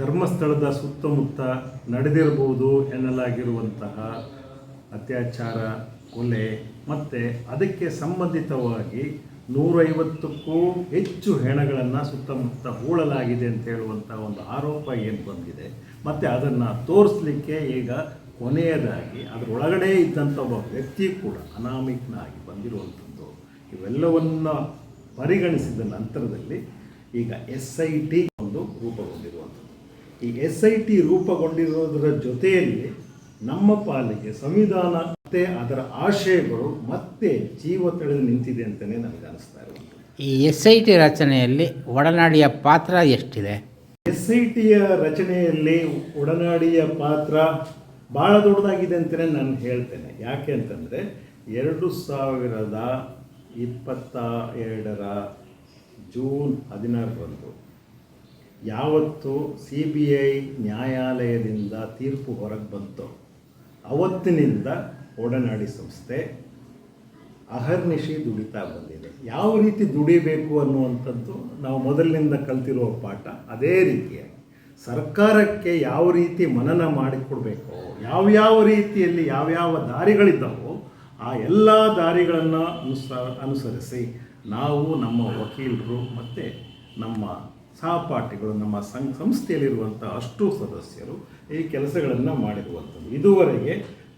ಧರ್ಮಸ್ಥಳದ ಸುತ್ತಮುತ್ತ ನಡೆದಿರಬಹುದು ಎನ್ನಲಾಗಿರುವಂತಹ ಅತ್ಯಾಚಾರ, ಕೊಲೆ ಮತ್ತು ಅದಕ್ಕೆ ಸಂಬಂಧಿತವಾಗಿ 150ಕ್ಕೂ ಹೆಚ್ಚು ಹೆಣಗಳನ್ನು ಸುತ್ತಮುತ್ತ ಹೂಳಲಾಗಿದೆ ಅಂತ ಹೇಳುವಂಥ ಒಂದು ಆರೋಪ ಏನು ಬಂದಿದೆ. ಮತ್ತು ಅದನ್ನು ತೋರಿಸಲಿಕ್ಕೆ ಈಗ ಕೊನೆಯದಾಗಿ ಅದರೊಳಗಡೆ ಇದ್ದಂಥ ಒಬ್ಬ ವ್ಯಕ್ತಿ ಕೂಡ ಅನಾಮಿಕನಾಗಿ ಬಂದಿರುವಂಥದ್ದು. ಇವೆಲ್ಲವನ್ನು ಪರಿಗಣಿಸಿದ ನಂತರದಲ್ಲಿ ಈಗ SIT ಒಂದು ರೂಪುಗೊಂಡಿರುವಂಥದ್ದು. ಈ SIT ರೂಪುಗೊಂಡಿರೋದರ ಜೊತೆಯಲ್ಲಿ ನಮ್ಮ ಪಾಲಿಗೆ ಸಂವಿಧಾನ ಮತ್ತು ಅದರ ಆಶಯಗಳು ಮತ್ತೆ ಜೀವ ತಳೆದು ನಿಂತಿದೆ ಅಂತಲೇ ನನಗೆ ಅನಿಸ್ತಾ ಇರುವಂಥದ್ದು. ಈ SIT ರಚನೆಯಲ್ಲಿ ಒಡನಾಡಿಯ ಪಾತ್ರ ಎಷ್ಟಿದೆ? SITಯ ರಚನೆಯಲ್ಲಿ ಒಡನಾಡಿಯ ಪಾತ್ರ ಭಾಳ ದೊಡ್ಡದಾಗಿದೆ ಅಂತಲೇ ನಾನು ಹೇಳ್ತೇನೆ. ಯಾಕೆ ಅಂತಂದರೆ 2022 ಜೂನ್ 16 ಯಾವತ್ತು CBI ನ್ಯಾಯಾಲಯದಿಂದ ತೀರ್ಪು ಹೊರಗೆ ಬಂತು, ಅವತ್ತಿನಿಂದ ಒಡನಾಡಿ ಸಂಸ್ಥೆ ಅಹರ್ನಿಶಿ ದುಡಿತಾ ಬಂದಿದೆ. ಯಾವ ರೀತಿ ದುಡಿಬೇಕು ಅನ್ನುವಂಥದ್ದು ನಾವು ಮೊದಲಿನಿಂದ ಕಲ್ತಿರುವ ಪಾಠ. ಅದೇ ರೀತಿಯಾಗಿ ಸರ್ಕಾರಕ್ಕೆ ಯಾವ ರೀತಿ ಮನನ ಮಾಡಿಕೊಡ್ಬೇಕೋ, ಯಾವ್ಯಾವ ರೀತಿಯಲ್ಲಿ ಯಾವ್ಯಾವ ದಾರಿಗಳಿದ್ದಾವೋ ಆ ಎಲ್ಲ ದಾರಿಗಳನ್ನು ಅನುಸರಿಸಿ ನಾವು ನಮ್ಮ ವಕೀಲರು ಮತ್ತು ನಮ್ಮ ಸಹಪಾಠಿಗಳು, ನಮ್ಮ ಸಂಸ್ಥೆಯಲ್ಲಿರುವಂಥ ಅಷ್ಟು ಸದಸ್ಯರು ಈ ಕೆಲಸಗಳನ್ನು ಮಾಡಿರುವಂಥದ್ದು. ಇದುವರೆಗೆ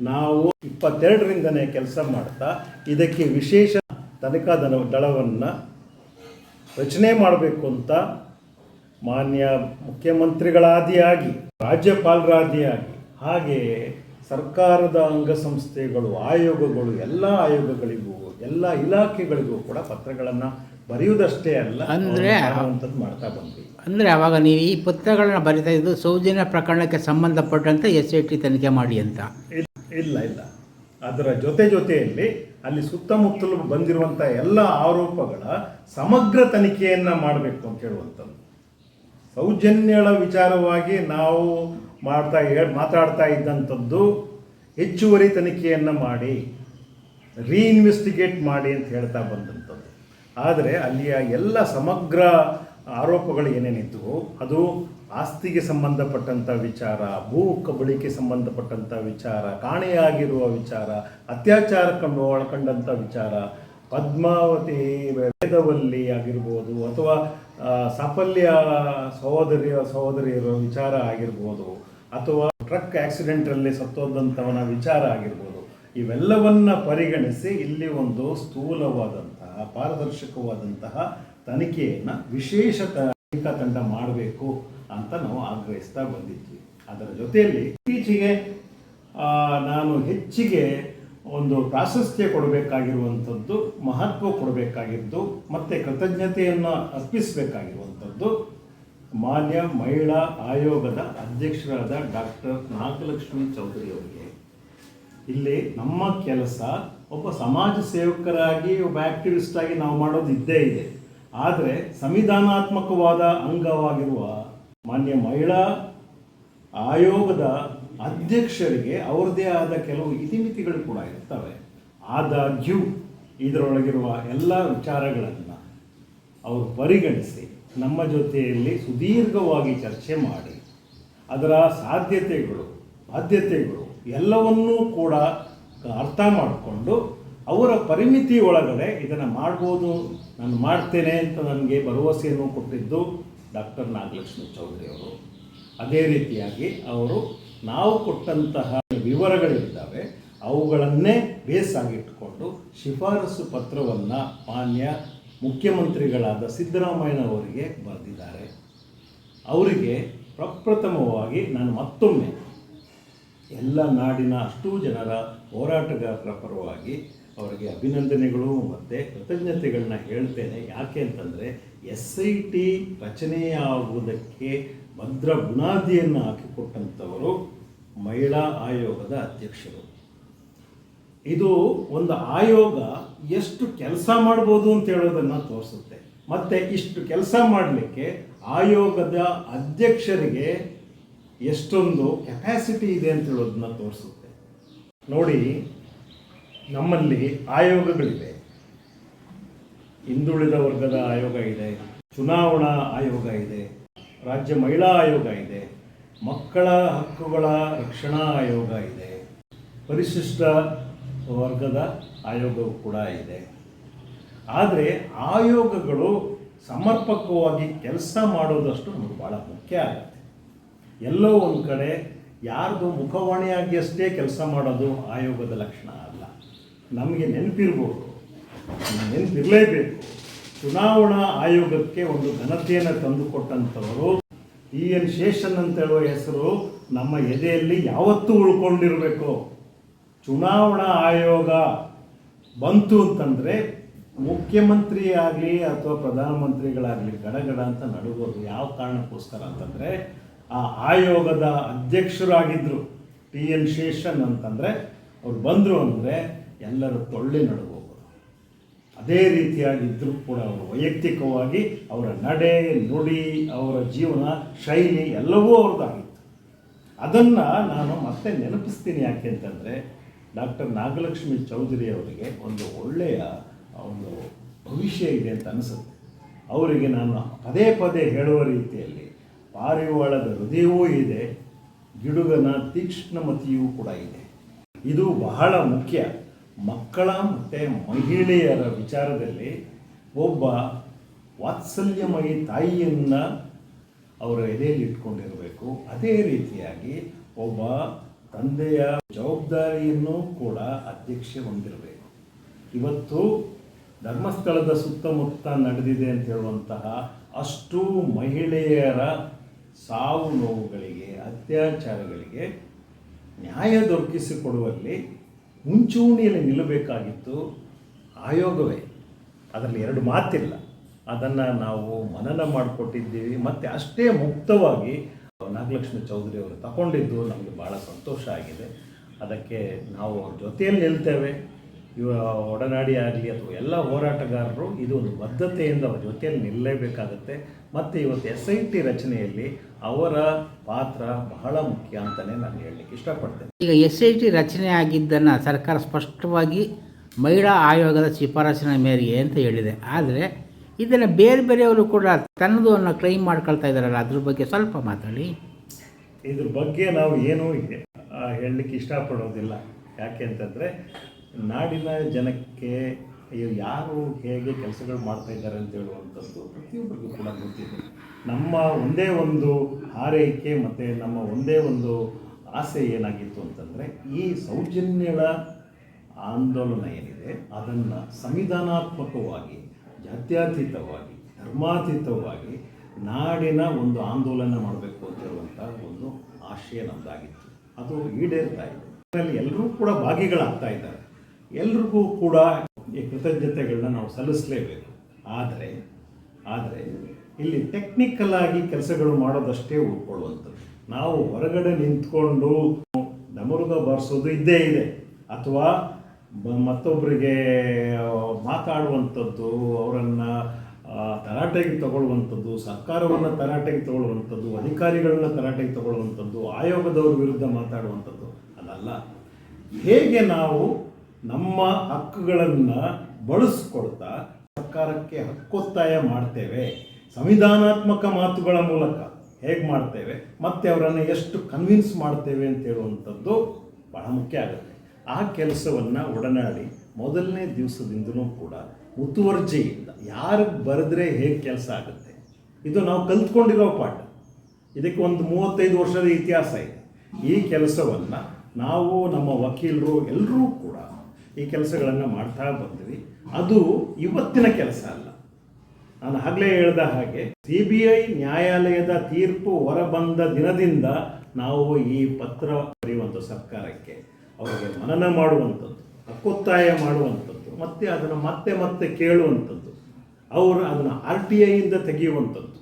ನಾವು 22ರಿಂದನೇ ಕೆಲಸ ಮಾಡ್ತಾ ಇದಕ್ಕೆ ವಿಶೇಷ ತನಿಖಾ ದಳವನ್ನು ರಚನೆ ಮಾಡಬೇಕು ಅಂತ ಮಾನ್ಯ ಮುಖ್ಯಮಂತ್ರಿಗಳಾದಿಯಾಗಿ, ರಾಜ್ಯಪಾಲರಾದಿಯಾಗಿ, ಹಾಗೆಯೇ ಸರ್ಕಾರದ ಅಂಗಸಂಸ್ಥೆಗಳು, ಆಯೋಗಗಳು, ಎಲ್ಲ ಆಯೋಗಗಳಿಗೂ ಎಲ್ಲ ಇಲಾಖೆಗಳಿಗೂ ಕೂಡ ಪತ್ರಗಳನ್ನು ಬರೆಯುವುದಷ್ಟೇ ಅಲ್ಲ, ಅಂದರೆ ಅಂಥದ್ದು ಮಾಡ್ತಾ ಬಂದ್ವಿ. ಅಂದರೆ ಆವಾಗ ನೀವು ಈ ಪತ್ರಗಳನ್ನು ಬರಿತಾ ಇದ್ದು ಸೌಜನ್ಯ ಪ್ರಕರಣಕ್ಕೆ ಸಂಬಂಧಪಟ್ಟಂತೆ SIT ತನಿಖೆ ಮಾಡಿ ಅಂತ? ಇಲ್ಲ, ಅದರ ಜೊತೆಯಲ್ಲಿ ಅಲ್ಲಿ ಸುತ್ತಮುತ್ತಲು ಬಂದಿರುವಂಥ ಎಲ್ಲ ಆರೋಪಗಳ ಸಮಗ್ರ ತನಿಖೆಯನ್ನು ಮಾಡಬೇಕು ಅಂತ ಹೇಳುವಂಥದ್ದು. ಸೌಜನ್ಯಗಳ ವಿಚಾರವಾಗಿ ನಾವು ಮಾತಾಡ್ತಾ ಇದ್ದಂಥದ್ದು ಹೆಚ್ಚುವರಿ ತನಿಖೆಯನ್ನು ಮಾಡಿ, ರೀಇನ್ವೆಸ್ಟಿಗೇಟ್ ಮಾಡಿ ಅಂತ ಹೇಳ್ತಾ ಬಂದಂಥದ್ದು. ಆದರೆ ಅಲ್ಲಿಯ ಎಲ್ಲ ಸಮಗ್ರ ಆರೋಪಗಳು ಏನೇನಿದ್ದವು ಅದು ಆಸ್ತಿಗೆ ಸಂಬಂಧಪಟ್ಟಂಥ ವಿಚಾರ, ಭೂ ಕಬಳಿಕೆ ಸಂಬಂಧಪಟ್ಟಂಥ ವಿಚಾರ, ಕಾಣೆಯಾಗಿರುವ ವಿಚಾರ, ಅತ್ಯಾಚಾರಕ್ಕನ್ನು ಒಳಗೊಂಡಂಥ ವಿಚಾರ, ಪದ್ಮಾವತಿ ವೇದವಲ್ಲಿ ಆಗಿರ್ಬೋದು, ಅಥವಾ ಸಾಫಲ್ಯ ಸಹೋದರಿಯರ ವಿಚಾರ ಆಗಿರ್ಬೋದು, ಅಥವಾ ಟ್ರಕ್ ಆಕ್ಸಿಡೆಂಟಲ್ಲಿ ಸತ್ತೋದಂಥವನ ವಿಚಾರ ಆಗಿರ್ಬೋದು, ಇವೆಲ್ಲವನ್ನ ಪರಿಗಣಿಸಿ ಇಲ್ಲಿ ಒಂದು ಸ್ಥೂಲವಾದಂತಹ ಪಾರದರ್ಶಕವಾದಂತಹ ತನಿಖೆಯನ್ನು ವಿಶೇಷ ತನಿಖಾ ತಂಡ ಮಾಡಬೇಕು ಅಂತ ನಾವು ಆಗ್ರಹಿಸ್ತಾ ಬಂದಿದ್ವಿ. ಅದರ ಜೊತೆಯಲ್ಲಿ ಇತ್ತೀಚೆಗೆ ನಾನು ಹೆಚ್ಚಿಗೆ ಒಂದು ಪ್ರಾಶಸ್ತ್ಯ ಕೊಡಬೇಕಾಗಿರುವಂಥದ್ದು, ಮಹತ್ವ ಕೊಡಬೇಕಾಗಿದ್ದು ಮತ್ತು ಕೃತಜ್ಞತೆಯನ್ನು ಅರ್ಪಿಸಬೇಕಾಗಿರುವಂಥದ್ದು ಮಾನ್ಯ ಮಹಿಳಾ ಆಯೋಗದ ಅಧ್ಯಕ್ಷರಾದ ಡಾಕ್ಟರ್ ನಾಗಲಕ್ಷ್ಮಿ ಚೌಧರಿ ಅವರಿಗೆ. ಇಲ್ಲಿ ನಮ್ಮ ಕೆಲಸ ಒಬ್ಬ ಸಮಾಜ ಸೇವಕರಾಗಿ, ಒಬ್ಬ ಆಕ್ಟಿವಿಸ್ಟ್ ಆಗಿ ನಾವು ಮಾಡೋದು ಇದ್ದೇ ಇದೆ. ಆದರೆ ಸಂವಿಧಾನಾತ್ಮಕವಾದ ಅಂಗವಾಗಿರುವ ಮಾನ್ಯ ಮಹಿಳಾ ಆಯೋಗದ ಅಧ್ಯಕ್ಷರಿಗೆ ಅವರದೇ ಆದ ಕೆಲವು ಇತಿಮಿತಿಗಳು ಕೂಡ ಇರ್ತವೆ. ಆದಾಗ್ಯೂ ಇದರೊಳಗಿರುವ ಎಲ್ಲ ವಿಚಾರಗಳನ್ನು ಅವರು ಪರಿಗಣಿಸಿ ನಮ್ಮ ಜೊತೆಯಲ್ಲಿ ಸುದೀರ್ಘವಾಗಿ ಚರ್ಚೆ ಮಾಡಿ ಅದರ ಸಾಧ್ಯತೆಗಳು, ಬಾಧ್ಯತೆಗಳು ಎಲ್ಲವನ್ನೂ ಕೂಡ ಅರ್ಥ ಮಾಡಿಕೊಂಡು ಅವರ ಪರಿಮಿತಿ ಒಳಗಡೆ ಇದನ್ನು ಮಾಡ್ಬೋದು, ನಾನು ಮಾಡ್ತೇನೆ ಅಂತ ನನಗೆ ಭರವಸೆಯನ್ನು ಕೊಟ್ಟಿದ್ದು ಡಾಕ್ಟರ್ ನಾಗಲಕ್ಷ್ಮಿ ಚೌಧರಿ ಅವರು. ಅದೇ ರೀತಿಯಾಗಿ ಅವರು ನಾವು ಕೊಟ್ಟಂತಹ ವಿವರಗಳಿದ್ದಾವೆ ಅವುಗಳನ್ನೇ ಬೇಸಾಗಿಟ್ಟುಕೊಂಡು ಶಿಫಾರಸು ಪತ್ರವನ್ನು ಮಾನ್ಯ ಮುಖ್ಯಮಂತ್ರಿಗಳಾದ ಸಿದ್ದರಾಮಯ್ಯನವರಿಗೆ ಬರೆದಿದ್ದಾರೆ. ಅವರಿಗೆ ಪ್ರಪ್ರಥಮವಾಗಿ ನಾನು ಮತ್ತೊಮ್ಮೆ ಎಲ್ಲ ನಾಡಿನ ಅಷ್ಟೂ ಜನರ ಹೋರಾಟಗಾರರ ಪರವಾಗಿ ಅವರಿಗೆ ಅಭಿನಂದನೆಗಳು ಮತ್ತು ಕೃತಜ್ಞತೆಗಳನ್ನ ಹೇಳ್ತೇನೆ. ಯಾಕೆ ಅಂತಂದರೆ SIT ರಚನೆಯಾಗುವುದಕ್ಕೆ ಭದ್ರ ಬುನಾದಿಯನ್ನು ಹಾಕಿಕೊಟ್ಟಂಥವರು ಮಹಿಳಾ ಆಯೋಗದ ಅಧ್ಯಕ್ಷರು. ಇದು ಒಂದು ಆಯೋಗ ಎಷ್ಟು ಕೆಲಸ ಮಾಡ್ಬೋದು ಅಂತ ಹೇಳೋದನ್ನು ತೋರಿಸುತ್ತೆ. ಮತ್ತು ಇಷ್ಟು ಕೆಲಸ ಮಾಡಲಿಕ್ಕೆ ಆಯೋಗದ ಅಧ್ಯಕ್ಷರಿಗೆ ಎಷ್ಟೊಂದು ಕೆಪಾಸಿಟಿ ಇದೆ ಅಂತ ಹೇಳೋದನ್ನ ತೋರಿಸುತ್ತೆ. ನೋಡಿ, ನಮ್ಮಲ್ಲಿ ಆಯೋಗಗಳಿವೆ. ಹಿಂದುಳಿದ ವರ್ಗದ ಆಯೋಗ ಇದೆ, ಚುನಾವಣಾ ಆಯೋಗ ಇದೆ, ರಾಜ್ಯ ಮಹಿಳಾ ಆಯೋಗ ಇದೆ, ಮಕ್ಕಳ ಹಕ್ಕುಗಳ ರಕ್ಷಣಾ ಆಯೋಗ ಇದೆ, ಪರಿಶಿಷ್ಟ ವರ್ಗದ ಆಯೋಗವು ಕೂಡ ಇದೆ. ಆದರೆ ಆಯೋಗಗಳು ಸಮರ್ಪಕವಾಗಿ ಕೆಲಸ ಮಾಡೋದಷ್ಟು ನಮಗೆ ಭಾಳ ಮುಖ್ಯ ಆಗುತ್ತೆ. ಎಲ್ಲೋ ಒಂದು ಕಡೆ ಯಾರ್ದು ಮುಖವಾಣಿಯಾಗಿ ಅಷ್ಟೇ ಕೆಲಸ ಮಾಡೋದು ಆಯೋಗದ ಲಕ್ಷಣ ಅಲ್ಲ. ನಮಗೆ ನೆನಪಿರ್ಬೋದು, ನೆನಪಿರಲೇಬೇಕು, ಚುನಾವಣಾ ಆಯೋಗಕ್ಕೆ ಒಂದು ಘನತೆಯನ್ನು ತಂದುಕೊಟ್ಟಂಥವರು TN ಶೇಷನ್ ಅಂತ ಹೇಳುವ ಹೆಸರು ನಮ್ಮ ಎದೆಯಲ್ಲಿ ಯಾವತ್ತೂ ಉಳ್ಕೊಂಡಿರಬೇಕು. ಚುನಾವಣಾ ಆಯೋಗ ಬಂತು ಅಂತಂದರೆ ಮುಖ್ಯಮಂತ್ರಿ ಆಗಲಿ ಅಥವಾ ಪ್ರಧಾನಮಂತ್ರಿಗಳಾಗಲಿ ಗಡಗಡ ಅಂತ ನಡುಗೋದು. ಯಾವ ಕಾರಣಕ್ಕೋಸ್ಕರ ಅಂತಂದರೆ ಆ ಆಯೋಗದ ಅಧ್ಯಕ್ಷರಾಗಿದ್ದರು TN ಶೇಷನ್ ಅಂತಂದರೆ ಅವ್ರು ಬಂದರು ಅಂದರೆ ಎಲ್ಲರೂ ತೊಳ್ಳಿ ನಡುಗೋದು. ಅದೇ ರೀತಿಯಾಗಿದ್ದರೂ ಕೂಡ ಅವರು ವೈಯಕ್ತಿಕವಾಗಿ ಅವರ ನಡೆ ನುಡಿ ಅವರ ಜೀವನ ಶೈಲಿ ಎಲ್ಲವೂ ಅವ್ರದ್ದಾಗಿತ್ತು. ಅದನ್ನು ನಾನು ಮತ್ತೆ ನೆನಪಿಸ್ತೀನಿ. ಯಾಕೆ ಅಂತಂದರೆ ಡಾಕ್ಟರ್ ನಾಗಲಕ್ಷ್ಮಿ ಚೌಧರಿ ಅವರಿಗೆ ಒಂದು ಒಳ್ಳೆಯ ಒಂದು ಭವಿಷ್ಯ ಇದೆ ಅಂತ ಅನಿಸುತ್ತೆ. ಅವರಿಗೆ ನಾನು ಪದೇ ಪದೇ ಹೇಳುವ ರೀತಿಯಲ್ಲಿ ಪಾರಿವಾಳದ ಹೃದಯವೂ ಇದೆ, ಗಿಡುಗನ ತೀಕ್ಷ್ಣಮತಿಯೂ ಕೂಡ ಇದೆ. ಇದು ಬಹಳ ಮುಖ್ಯ. ಮಕ್ಕಳ ಮತ್ತು ಮಹಿಳೆಯರ ವಿಚಾರದಲ್ಲಿ ಒಬ್ಬ ವಾತ್ಸಲ್ಯಮಯಿ ತಾಯಿಯನ್ನು ಅವರ ಎದೆಯಲ್ಲಿ ಇಟ್ಕೊಂಡಿರಬೇಕು. ಅದೇ ರೀತಿಯಾಗಿ ಒಬ್ಬ ತಂದೆಯ ಜವಾಬ್ದಾರಿಯನ್ನು ಕೂಡ ಅಧ್ಯಕ್ಷೆ ಹೊಂದಿರಬೇಕು. ಇವತ್ತು ಧರ್ಮಸ್ಥಳದ ಸುತ್ತಮುತ್ತ ನಡೆದಿದೆ ಅಂತ ಹೇಳುವಂತಹ ಅಷ್ಟು ಮಹಿಳೆಯರ ಸಾವು ನೋವುಗಳಿಗೆ, ಅತ್ಯಾಚಾರಗಳಿಗೆ ನ್ಯಾಯ ದೊರಕಿಸಿಕೊಡುವಲ್ಲಿ ಮುಂಚೂಣಿಯಲ್ಲಿ ನಿಲ್ಲಬೇಕಾಗಿತ್ತು ಆಯೋಗವೇ. ಅದರಲ್ಲಿ ಎರಡು ಮಾತಿಲ್ಲ. ಅದನ್ನು ನಾವು ಮನನ ಮಾಡಿಕೊಟ್ಟಿದ್ದೀವಿ. ಮತ್ತು ಅಷ್ಟೇ ಮುಕ್ತವಾಗಿ ನಾಗಲಕ್ಷ್ಮಿ ಚೌಧರಿ ಅವರು ತಗೊಂಡಿದ್ದು ನಮಗೆ ಭಾಳ ಸಂತೋಷ ಆಗಿದೆ. ಅದಕ್ಕೆ ನಾವು ಅವ್ರ ಜೊತೆಯಲ್ಲಿ ನಿಲ್ತೇವೆ. ಒಡನಾಡಿ ಆಗಲಿ ಅಥವಾ ಎಲ್ಲ ಹೋರಾಟಗಾರರು ಇದು ಒಂದು ಬದ್ಧತೆಯಿಂದ ಅವರ ಜೊತೆಯಲ್ಲಿ ನಿಲ್ಲಲೇಬೇಕಾಗುತ್ತೆ. ಮತ್ತು ಇವತ್ತು SIT ರಚನೆಯಲ್ಲಿ ಅವರ ಪಾತ್ರ ಬಹಳ ಮುಖ್ಯ ಅಂತಲೇ ನಾನು ಹೇಳಲಿಕ್ಕೆ ಇಷ್ಟಪಡ್ತೇನೆ. ಈಗ SIT ರಚನೆ ಆಗಿದ್ದನ್ನು ಸರ್ಕಾರ ಸ್ಪಷ್ಟವಾಗಿ ಮಹಿಳಾ ಆಯೋಗದ ಶಿಫಾರಸಿನ ಮೇರೆಗೆ ಅಂತ ಹೇಳಿದೆ. ಆದರೆ ಇದನ್ನು ಬೇರೆ ಬೇರೆಯವರು ಕೂಡ ತನ್ನದು ಅನ್ನೋ ಕ್ಲೈಮ್ ಮಾಡ್ಕೊಳ್ತಾ ಇದ್ದಾರಲ್ಲ, ಅದ್ರ ಬಗ್ಗೆ ಸ್ವಲ್ಪ ಮಾತಾಡಿ. ಇದ್ರ ಬಗ್ಗೆ ನಾವು ಏನೂ ಹೇಳಲಿಕ್ಕೆ ಇಷ್ಟಪಡೋದಿಲ್ಲ. ಯಾಕೆ ಅಂತಂದರೆ ನಾಡಿನ ಜನಕ್ಕೆ ಯಾರು ಹೇಗೆ ಕೆಲಸಗಳು ಮಾಡ್ತಾ ಇದ್ದಾರೆ ಅಂತ ಹೇಳುವಂಥದ್ದು ಪ್ರತಿಯೊಬ್ಬರಿಗೂ ಕೂಡ ಗೊತ್ತಿದೆ. ನಮ್ಮ ಒಂದೇ ಒಂದು ಹಾರೈಕೆ ಮತ್ತು ನಮ್ಮ ಒಂದೇ ಒಂದು ಆಸೆ ಏನಾಗಿತ್ತು ಅಂತಂದರೆ ಈ ಸೌಜನ್ಯಗಳ ಆಂದೋಲನ ಏನಿದೆ ಅದನ್ನು ಸಂವಿಧಾನಾತ್ಮಕವಾಗಿ, ಜಾತ್ಯತೀತವಾಗಿ, ಧರ್ಮಾತೀತವಾಗಿ ನಾಡಿನ ಒಂದು ಆಂದೋಲನ ಮಾಡಬೇಕು ಅಂತ ಹೇಳುವಂಥ ಒಂದು ಆಶಯ ನಮ್ಮದಾಗಿತ್ತು. ಅದು ಈಡೇರ್ತಾ ಇದೆ. ಅದರಲ್ಲಿ ಎಲ್ಲರೂ ಕೂಡ ಭಾಗಿಗಳಾಗ್ತಾ ಇದ್ದಾರೆ. ಎಲ್ರಿಗೂ ಕೂಡ ಈ ಕೃತಜ್ಞತೆಗಳನ್ನ ನಾವು ಸಲ್ಲಿಸಲೇಬೇಕು. ಆದರೆ ಇಲ್ಲಿ ಟೆಕ್ನಿಕಲ್ ಆಗಿ ಕೆಲಸಗಳು ಮಾಡೋದಷ್ಟೇ ಉಳ್ಕೊಳ್ಳುವಂಥದ್ದು. ನಾವು ಹೊರಗಡೆ ನಿಂತ್ಕೊಂಡು ಡಮರುಗ ಬಾರಿಸೋದು ಇದ್ದೇ ಇದೆ, ಅಥವಾ ಮತ್ತೊಬ್ಬರಿಗೆ ಮಾತಾಡುವಂಥದ್ದು, ಅವರನ್ನು ತರಾಟೆಗೆ ತಗೊಳ್ಳುವಂಥದ್ದು, ಸರ್ಕಾರವನ್ನು ತರಾಟೆಗೆ ತಗೊಳ್ಳುವಂಥದ್ದು, ಅಧಿಕಾರಿಗಳನ್ನ ತರಾಟೆಗೆ ತಗೊಳ್ಳುವಂಥದ್ದು, ಆಯೋಗದವ್ರ ವಿರುದ್ಧ ಮಾತಾಡುವಂಥದ್ದು ಅದಲ್ಲ. ಹೇಗೆ ನಾವು ನಮ್ಮ ಹಕ್ಕುಗಳನ್ನು ಬಳಸ್ಕೊಳ್ತಾ ಸರ್ಕಾರಕ್ಕೆ ಹಕ್ಕೊತ್ತಾಯ ಮಾಡ್ತೇವೆ, ಸಂವಿಧಾನಾತ್ಮಕ ಮಾತುಗಳ ಮೂಲಕ ಹೇಗೆ ಮಾಡ್ತೇವೆ, ಮತ್ತು ಅವರನ್ನು ಎಷ್ಟು ಕನ್ವಿನ್ಸ್ ಮಾಡ್ತೇವೆ ಅಂತ ಹೇಳುವಂಥದ್ದು ಬಹಳ ಮುಖ್ಯ ಆಗುತ್ತೆ. ಆ ಕೆಲಸವನ್ನು ಒಡನಾಡಿ ಮೊದಲನೇ ದಿವಸದಿಂದಲೂ ಕೂಡ ಮುತುವರ್ಜಿಯಿಂದ ಯಾರು ಬರೆದ್ರೆ ಹೇಗೆ ಕೆಲಸ ಆಗುತ್ತೆ, ಇದು ನಾವು ಕಲ್ತ್ಕೊಂಡಿರೋ ಪಾಠ. ಇದಕ್ಕೆ ಒಂದು 35 ವರ್ಷದ ಇತಿಹಾಸ ಇದೆ. ಈ ಕೆಲಸವನ್ನು ನಾವು ನಮ್ಮ ವಕೀಲರು ಎಲ್ಲರೂ ಕೂಡ ಈ ಕೆಲಸಗಳನ್ನು ಮಾಡ್ತಾ ಬಂದ್ವಿ. ಅದು ಇವತ್ತಿನ ಕೆಲಸ ಅಲ್ಲ. ನಾನು ಆಗಲೇ ಹೇಳಿದ ಹಾಗೆ CBI ನ್ಯಾಯಾಲಯದ ತೀರ್ಪು ಹೊರಬಂದ ದಿನದಿಂದ ನಾವು ಈ ಪತ್ರ ಬರೆಯುವಂಥ ಸರ್ಕಾರಕ್ಕೆ ಅವರಿಗೆ ಮನನ ಮಾಡುವಂಥದ್ದು, ಹಕ್ಕೊತ್ತಾಯ ಮಾಡುವಂಥದ್ದು, ಮತ್ತು ಅದನ್ನು ಮತ್ತೆ ಕೇಳುವಂಥದ್ದು, ಅವರು ಅದನ್ನು RTIಯಿಂದ ತೆಗೆಯುವಂಥದ್ದು,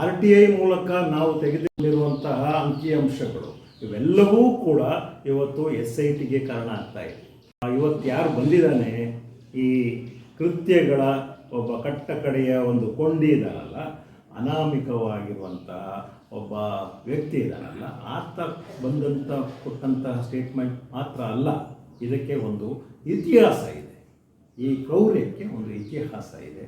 RTI ಮೂಲಕ ನಾವು ತೆಗೆದುಕೊಂಡಿರುವಂತಹ ಅಂಕಿಅಂಶಗಳು ಇವೆಲ್ಲವೂ ಕೂಡ ಇವತ್ತು SITಗೆ ಕಾರಣ ಆಗ್ತಾ ಇದೆ. ಇವತ್ತು ಯಾರು ಬಂದಿದ್ದಾನೆ ಈ ಕೃತ್ಯಗಳ ಒಬ್ಬ ಕಟ್ಟಕಡೆಯ ಒಂದು ಕೊಂಡಿ ಇದ್ದಾನಲ್ಲ, ಅನಾಮಿಕವಾಗಿರುವಂತಹ ಒಬ್ಬ ವ್ಯಕ್ತಿ ಇದ್ದಾನಲ್ಲ, ಆತ ಬಂದಂಥ ಕೊಟ್ಟಂತಹ ಸ್ಟೇಟ್ಮೆಂಟ್ ಮಾತ್ರ ಅಲ್ಲ, ಇದಕ್ಕೆ ಒಂದು ಇತಿಹಾಸ ಇದೆ. ಈ ಕ್ರೌರ್ಯಕ್ಕೆ ಒಂದು ಇತಿಹಾಸ ಇದೆ.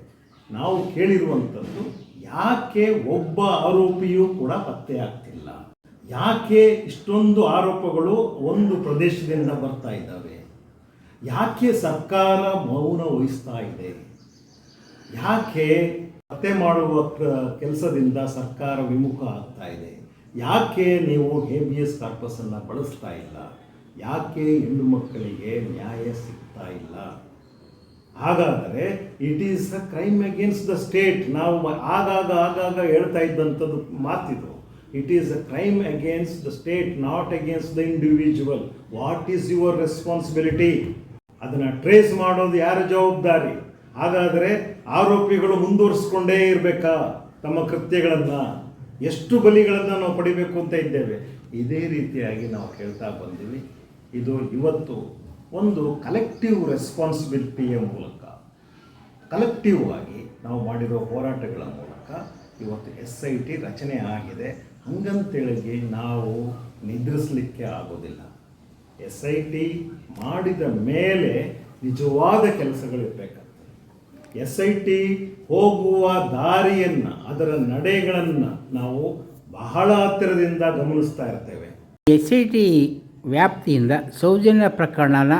ನಾವು ಕೇಳಿರುವಂಥದ್ದು ಯಾಕೆ ಒಬ್ಬ ಆರೋಪಿಯೂ ಕೂಡ ಪತ್ತೆ ಆಗ್ತಿಲ್ಲ? ಯಾಕೆ ಇಷ್ಟೊಂದು ಆರೋಪಗಳು ಒಂದು ಪ್ರದೇಶದಿಂದ ಬರ್ತಾ ಇದ್ದಾವೆ? ಯಾಕೆ ಸರ್ಕಾರ ಮೌನ ವಹಿಸ್ತಾ ಇದೆ? ಯಾಕೆ ಪತ್ತೆ ಮಾಡುವ ಕೆಲಸದಿಂದ ಸರ್ಕಾರ ವಿಮುಖ ಆಗ್ತಾ ಇದೆ? ಯಾಕೆ ನೀವು ಹೇಬಿಯಸ್ ಕಾರ್ಪಸನ್ನು ಬಳಸ್ತಾ ಇಲ್ಲ? ಯಾಕೆ ಹೆಣ್ಣು ಮಕ್ಕಳಿಗೆ ನ್ಯಾಯ ಸಿಗ್ತಾ ಇಲ್ಲ? ಹಾಗಾದರೆ it is a crime against the state. ನಾವು ಆಗಾಗ ಹೇಳ್ತಾ ಇದ್ದಂಥದ್ದು ಮಾತಿದು. It is a crime against the state, not against the individual. What is your responsibility? ಅದನ್ನು ಟ್ರೇಸ್ ಮಾಡೋದು ಯಾರ ಜವಾಬ್ದಾರಿ? ಹಾಗಾದರೆ ಆರೋಪಿಗಳು ಮುಂದುವರಿಸ್ಕೊಂಡೇ ಇರಬೇಕಾ ತಮ್ಮ ಕೃತ್ಯಗಳನ್ನು? ಎಷ್ಟು ಬಲಿಗಳನ್ನು ನಾವು ಪಡಿಬೇಕು ಅಂತ ಇದ್ದೇವೆ? ಇದೇ ರೀತಿಯಾಗಿ ನಾವು ಕೇಳ್ತಾ ಬಂದೀವಿ. ಇದು ಇವತ್ತು ಒಂದು ಕಲೆಕ್ಟಿವ್ ರೆಸ್ಪಾನ್ಸಿಬಿಲಿಟಿಯ ಮೂಲಕ, ಕಲೆಕ್ಟಿವ್ ಆಗಿ ನಾವು ಮಾಡಿರೋ ಹೋರಾಟಗಳ ಮೂಲಕ ಇವತ್ತು SIT ರಚನೆ ಆಗಿದೆ. ಹಂಗಂತೇಳಿ ನಾವು ನಿದ್ರಿಸಲಿಕ್ಕೆ ಆಗೋದಿಲ್ಲ. SIT ಮಾಡಿದ ಮೇಲೆ ನಿಜವಾದ ಕೆಲಸಗಳಿರಬೇಕಾಗ್ತದೆ. SIT ಹೋಗುವ ದಾರಿಯನ್ನು, ಅದರ ನಡೆಗಳನ್ನು ನಾವು ಬಹಳ ಹತ್ತಿರದಿಂದ ಗಮನಿಸ್ತಾ ಇರ್ತೇವೆ. SIT ವ್ಯಾಪ್ತಿಯಿಂದ ಸೌಜನ್ಯ ಪ್ರಕರಣನ